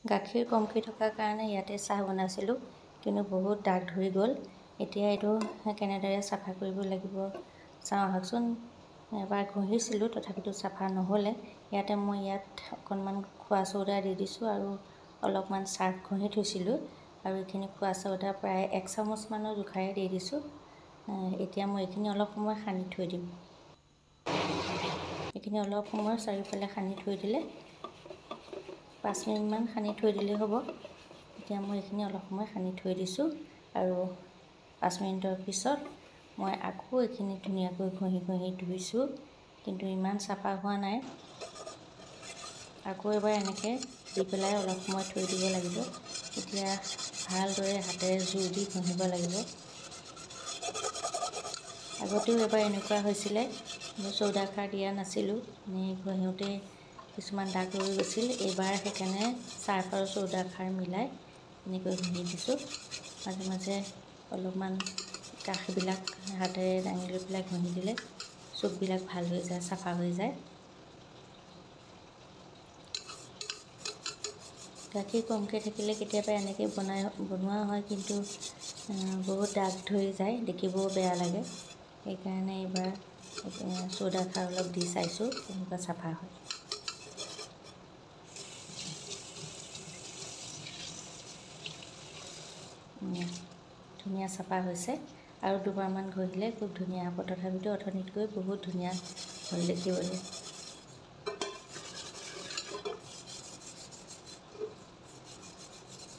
গাখীৰ কমকৈ থকাৰ কাৰণে ইয়াতে চাহ বনাইছিলোঁ, কিন্তু বহুত দাগ ধৰি গ'ল। এতিয়া এইটো কেনেদৰে চাফা কৰিব লাগিব চাওঁ আহকচোন। এবাৰ ঘঁহিছিলোঁ তথাপিতো চাফা নহ'লে। ইয়াত অকণমান খোৱা চৌদা দি দিছোঁ আৰু অলপমান চাৰ্ফ ঘঁহি থৈছিলোঁ, আৰু এইখিনি খোৱা চৌদা প্ৰায় 1 চামুচমানৰ জোখাৰে দি দিছোঁ। এতিয়া মই এইখিনি অলপ সময় সানি থৈ দিম। এইখিনি অলপ সময় চাৰিওফালে সানি থৈ দিলে 5 মিনিটমান সানি থৈ দিলেই হ'ব। এতিয়া মই এইখিনি অলপ সময় সানি থৈ দিছোঁ, আৰু 5 মিনিটৰ পিছত মই আকৌ এইখিনি ধুনীয়াকৈ ঘঁহি ধুইছোঁ, কিন্তু ইমান চাফা হোৱা নাই। আকৌ এবাৰ এনেকৈ দি পেলাই অলপ সময় থৈ দিব লাগিব। এতিয়া ভালদৰে হাতেৰে জোৰ দি ঘঁহিব লাগিব। আগতেও এবাৰ এনেকুৱা হৈছিলে, মই চৌদা খাৰ দিয়া নাছিলোঁ, ঘঁহোতে কিছুমান দাগ ৰৈ গৈছিল। এইবাৰ সেইকাৰণে চাৰ্ফ আৰু চৌদা খাৰ মিলাই এনেকৈ ঘঁহি দিছোঁ। মাজে মাজে অলপমান কাষবিলাক হাতেৰে দাঙি লৈ পেলাই ঘঁহি দিলে চুকবিলাক ভাল হৈ যায়, চাফা হৈ যায়। গাখীৰ কমকৈ থাকিলে কেতিয়াবা এনেকৈ বনোৱা হয়, কিন্তু বহুত দাগ ধৰি যায়, দেখিবও বেয়া লাগে। সেইকাৰণে এইবাৰ চৌদা খাৰ অলপ দি চাইছোঁ কেনেকুৱা চাফা হয়। ধুনীয়া চাফা হৈছে, আৰু দুবাৰমান ঘঁহিলে খুব ধুনীয়া হ'ব। তথাপিতো অথনিতকৈ বহুত ধুনীয়া হ'ল দেখিবলৈ।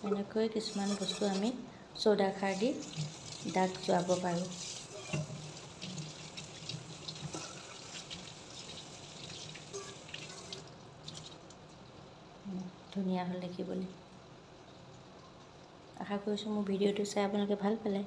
এনেকৈ কিছুমান বস্তু আমি চৌদা খাৰ দি দাগ যোৱাব পাৰোঁ। ধুনীয়া হ'ল দেখিবলৈ। আশা কৰিছোঁ মোৰ ভিডিঅ'টো চাই আপোনালোকে ভাল পালে।